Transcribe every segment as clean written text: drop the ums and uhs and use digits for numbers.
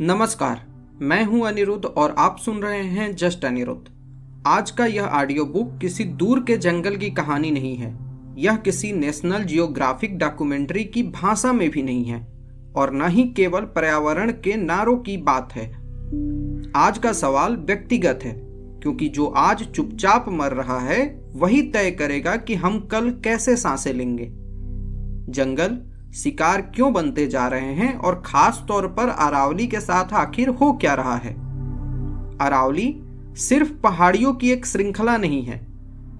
नमस्कार, मैं हूं अनिरुद्ध और आप सुन रहे हैं जस्ट अनिरुद्ध। आज का यह ऑडियो बुक किसी दूर के जंगल की कहानी नहीं है। यह किसी नेशनल जियोग्राफिक डॉक्यूमेंट्री की भाषा में भी नहीं है और न ही केवल पर्यावरण के नारों की बात है। आज का सवाल व्यक्तिगत है, क्योंकि जो आज चुपचाप मर रहा है वही तय करेगा कि हम कल कैसे सांसें लेंगे। जंगल शिकार क्यों बनते जा रहे हैं और खास तौर पर अरावली के साथ आखिर हो क्या रहा है। अरावली सिर्फ पहाड़ियों की एक श्रृंखला नहीं है,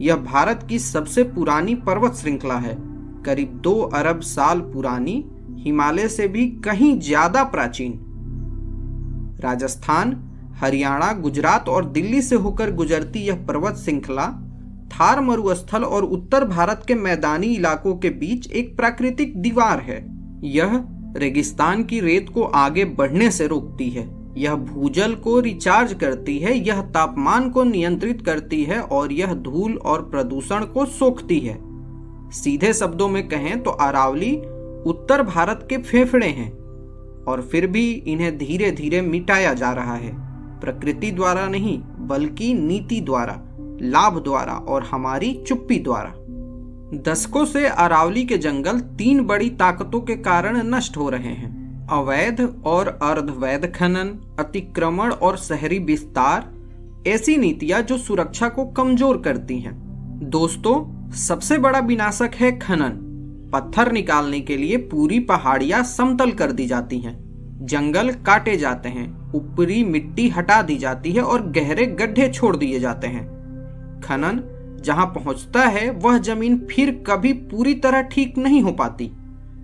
यह भारत की सबसे पुरानी पर्वत श्रृंखला है। करीब 2 अरब साल पुरानी, हिमालय से भी कहीं ज्यादा प्राचीन। राजस्थान, हरियाणा, गुजरात और दिल्ली से होकर गुजरती यह पर्वत श्रृंखला थार मरुस्थल और उत्तर भारत के मैदानी इलाकों के बीच एक प्राकृतिक दीवार है। यह रेगिस्तान की रेत को आगे बढ़ने से रोकती है, यह भूजल को रिचार्ज करती है, यह तापमान को नियंत्रित करती है और यह धूल और प्रदूषण को सोखती है। सीधे शब्दों में कहें तो अरावली उत्तर भारत के फेफड़े हैं और फिर भी इन्हें धीरे धीरे मिटाया जा रहा है। प्रकृति द्वारा नहीं, बल्कि नीति द्वारा, लाभ द्वारा और हमारी चुप्पी द्वारा। दशकों से अरावली के जंगल 3 बड़ी ताकतों के कारण नष्ट हो रहे हैं: अवैध और अर्धवैध खनन, अतिक्रमण और शहरी विस्तार। ऐसी नीतियां जो सुरक्षा को कमजोर करती हैं। दोस्तों, सबसे बड़ा विनाशक है खनन। पत्थर निकालने के लिए पूरी पहाड़ियां समतल कर दी जाती हैं, जंगल काटे जाते हैं, ऊपरी मिट्टी हटा दी जाती है और गहरे गड्ढे छोड़ दिए जाते हैं। खनन जहां पहुंचता है वह जमीन फिर कभी पूरी तरह ठीक नहीं हो पाती।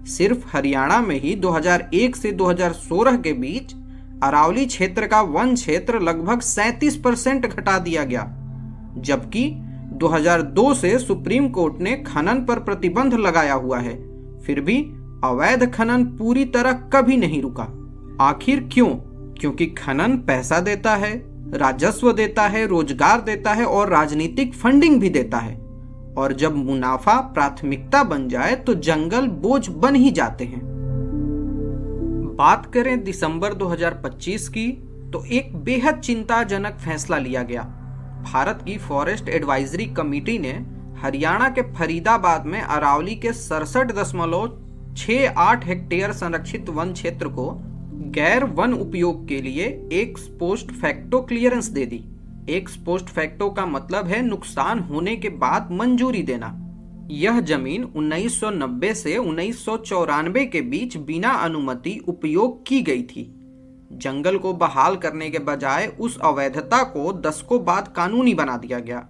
सिर्फ हरियाणा में ही 2001 से 2016 के बीच अरावली क्षेत्र का वन क्षेत्र लगभग 37% घटा दिया गया, जबकि 2002 से सुप्रीम कोर्ट ने खनन पर प्रतिबंध लगाया हुआ है। फिर भी अवैध खनन पूरी तरह कभी नहीं रुका। आखिर क्यों? क्योंकि खनन पैसा देता है, राजस्व देता है, रोजगार देता है और राजनीतिक फंडिंग भी देता है। और जब मुनाफा प्राथमिकता बन जाए तो जंगल बोझ बन ही जाते हैं। बात करें दिसंबर 2025 की, तो एक बेहद चिंताजनक फैसला लिया गया। भारत की फॉरेस्ट एडवाइजरी कमेटी ने हरियाणा के फरीदाबाद में अरावली के 67.68 हेक्टेयर संरक्षित वन क्षेत्र को गैर वन उपयोग के लिए एक्स पोस्ट फैक्टो क्लियरेंस दे दी। एक्स पोस्ट फैक्टो का मतलब है नुकसान होने के बाद मंजूरी देना। यह जमीन 1990 से 1994 के बीच बिना अनुमति उपयोग की गई थी। जंगल को बहाल करने के बजाय उस अवैधता को दशकों बाद कानूनी बना दिया गया।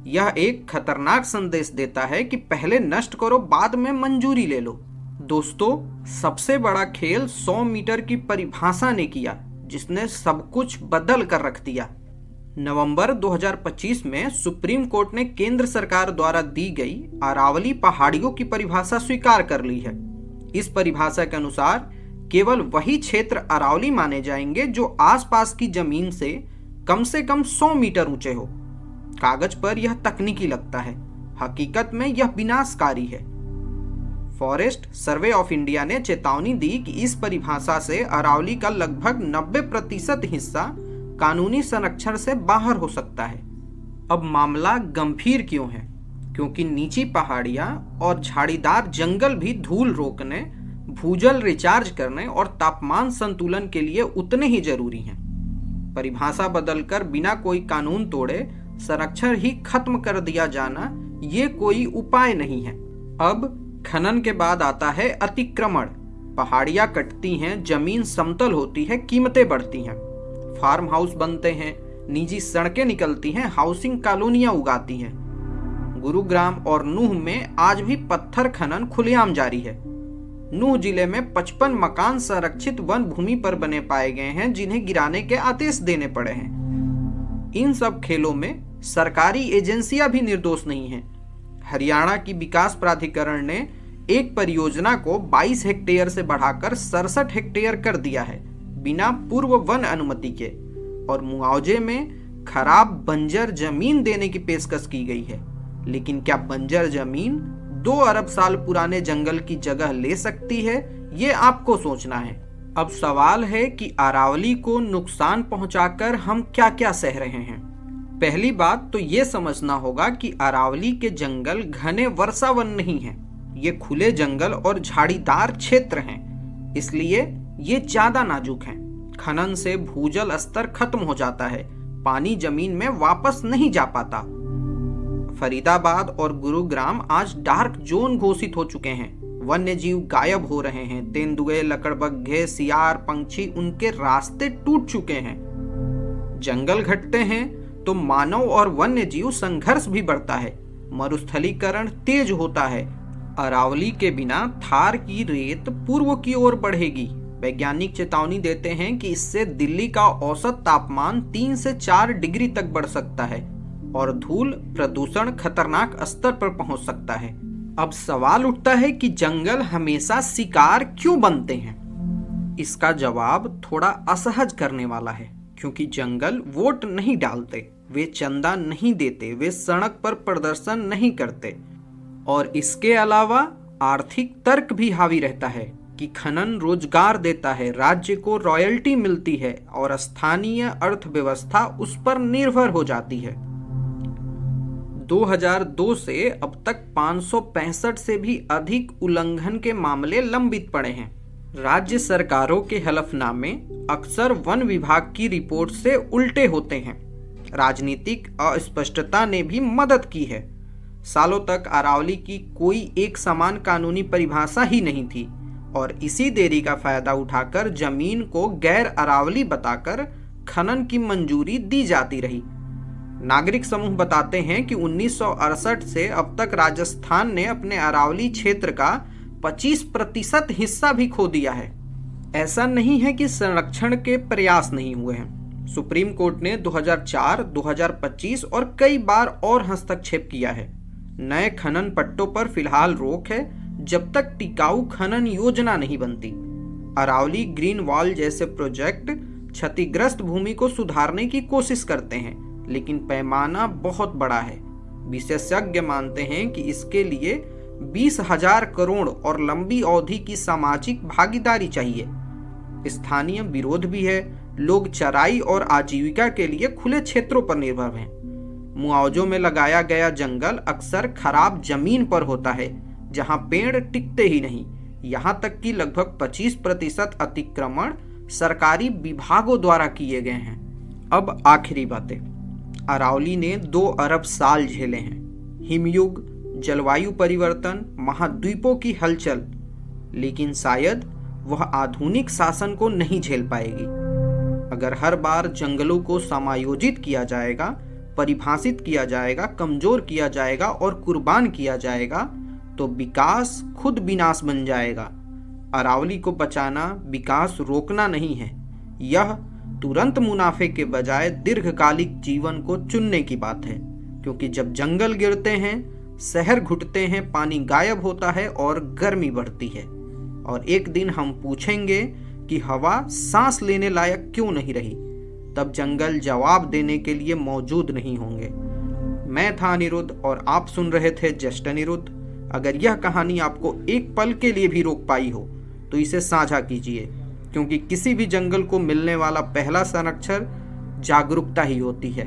यह एक खतरनाक संदेश देता है कि पहले नष्ट करो, बाद में मंजूरी ले लो। दोस्तों, सबसे बड़ा खेल 100 मीटर की परिभाषा ने किया, जिसने सब कुछ बदल कर रख दिया। नवंबर 2025 में सुप्रीम कोर्ट ने केंद्र सरकार द्वारा दी गई अरावली पहाड़ियों की परिभाषा स्वीकार कर ली है। इस परिभाषा के अनुसार केवल वही क्षेत्र अरावली माने जाएंगे जो आसपास की जमीन से कम 100 मीटर ऊंचे हो। कागज पर यह तकनीकी लगता है, हकीकत में यह विनाशकारी है। फॉरेस्ट सर्वे ऑफ इंडिया ने चेतावनी दी कि इस परिभाषा से अरावली का लगभग 90% हिस्सा कानूनी संरक्षण से बाहर हो सकता है। अब मामला गंभीर क्यों है? क्योंकि नीची पहाड़ियां और झाड़ीदार जंगल भी धूल रोकने, भूजल रिचार्ज करने और तापमान संतुलन के लिए उतने ही जरूरी हैं। परिभाषा बदलकर बिना कोई कानून तोड़े संरक्षण ही खत्म कर दिया जाना ये कोई उपाय नहीं है। अब खनन के बाद आता है अतिक्रमण। पहाड़ियां कटती हैं, जमीन समतल होती है, कीमतें बढ़ती हैं, फार्म हाउस बनते हैं, निजी सड़कें निकलती हैं, हाउसिंग कॉलोनियां उगाती हैं। गुरुग्राम और नूह में आज भी पत्थर खनन खुलेआम जारी है। नूह जिले में 55 मकान संरक्षित वन भूमि पर बने पाए गए हैं, जिन्हें गिराने के आदेश देने पड़े हैं। इन सब खेलों में सरकारी एजेंसियां भी निर्दोष नहीं हैं। हरियाणा की विकास प्राधिकरण ने एक परियोजना को 22 हेक्टेयर से बढ़ाकर 67 हेक्टेयर कर दिया है, बिना पूर्व वन अनुमति के, और मुआवजे में खराब बंजर जमीन देने की पेशकश की गई है। लेकिन क्या बंजर जमीन 2 अरब साल पुराने जंगल की जगह ले सकती है? ये आपको सोचना है। अब सवाल है कि अरावली को नुकसान पहुंचाकर हम क्या क्या सह रहे हैं। पहली बात तो ये समझना होगा कि अरावली के जंगल घने वर्षावन नहीं हैं। ये खुले जंगल और झाड़ीदार क्षेत्र हैं, इसलिए ये ज्यादा नाजुक हैं। खनन से भूजल स्तर खत्म हो जाता है, पानी जमीन में वापस नहीं जा पाता। फरीदाबाद और गुरुग्राम आज डार्क जोन घोषित हो चुके हैं। वन्य जीव गायब हो रहे हैं। तेंदुए, लकड़बग्घे, सियार, पंछी, उनके रास्ते टूट चुके हैं। जंगल घटते हैं तो मानव और वन्य जीव संघर्ष भी बढ़ता है। मरुस्थलीकरण तेज होता है। अरावली के बिना थार की रेत पूर्व की ओर बढ़ेगी। वैज्ञानिक चेतावनी देते हैं कि इससे दिल्ली का औसत तापमान 3 से 4 डिग्री तक बढ़ सकता है और धूल प्रदूषण खतरनाक स्तर पर पहुंच सकता है। अब सवाल उठता है कि जंगल हमेशा शिकार क्यों बनते हैं? इसका जवाब थोड़ा असहज करने वाला है, क्योंकि जंगल वोट नहीं डालते, वे चंदा नहीं देते, वे सड़क पर प्रदर्शन नहीं करते, और इसके अलावा आर्थिक तर्क भी हावी रहता है कि खनन रोजगार देता है, राज्य को रॉयल्टी मिलती है और स्थानीय अर्थव्यवस्था उस पर निर्भर हो जाती है। 2002 से अब तक 565 से भी अधिक उल्लंघन के मामले लंबित पड़े हैं। राज्य सरकारों के हलफनामे अक्सर वन विभाग की रिपोर्ट से उल्टे होते हैं। राजनीतिक अस्पष्टता ने भी मदद की है। सालों तक अरावली की कोई एक समान कानूनी परिभाषा ही नहीं थी और इसी देरी का फायदा उठाकर जमीन को गैर अरावली बताकर खनन की मंजूरी दी जाती रही। नागरिक समूह बताते हैं कि 1968 से अब तक राजस्थान ने अपने अरावली क्षेत्र का 25% हिस्सा भी खो दिया है। ऐसा नहीं है कि संरक्षण के प्रयास नहीं हुए हैं। सुप्रीम कोर्ट ने 2004, 2025 और कई बार और हस्तक्षेप किया है। नए खनन पट्टों पर फिलहाल रोक है जब तक टिकाऊ खनन योजना नहीं बनती। अरावली ग्रीन वॉल जैसे प्रोजेक्ट क्षतिग्रस्त भूमि को सुधारने की कोशिश करते हैं, लेकिन पैमाना बहुत बड़ा है। विशेषज्ञ मानते हैं कि इसके लिए 20,000 करोड़ और लंबी अवधि की सामाजिक भागीदारी चाहिए। स्थानीय विरोध भी है। लोग चराई और आजीविका के लिए खुले क्षेत्रों पर निर्भर हैं। मुआवजों में लगाया गया जंगल अक्सर खराब जमीन पर होता है, जहां पेड़ टिकते ही नहीं। यहां तक कि लगभग 25% अतिक्रमण सरकारी विभागों द्वारा किए गए हैं। अब आखिरी बातें। अरावली ने 2 अरब साल झेले हैं, हिमयुग, जलवायु परिवर्तन, महाद्वीपों की हलचल, लेकिन शायद वह आधुनिक शासन को नहीं झेल पाएगी। अगर हर बार जंगलों को समायोजित किया जाएगा, परिभाषित किया जाएगा, कमजोर किया जाएगा और कुर्बान किया जाएगा, तो विकास खुद विनाश बन जाएगा। अरावली को बचाना विकास रोकना नहीं है, यह तुरंत मुनाफे के बजाय दीर्घकालिक जीवन को चुनने की बात है। क्योंकि जब जंगल गिरते हैं, शहर घुटते हैं, पानी गायब होता है और गर्मी बढ़ती है, और एक दिन हम पूछेंगे कि हवा सांस लेने लायक क्यों नहीं रही। तब जंगल जवाब देने के लिए मौजूद नहीं होंगे। मैं था अनिरुद्ध और आप सुन रहे थे जस्ट अनिरुद्ध। अगर यह कहानी आपको एक पल के लिए भी रोक पाई हो तो इसे साझा कीजिए, क्योंकि किसी भी जंगल को मिलने वाला पहला संरक्षण जागरूकता ही होती है।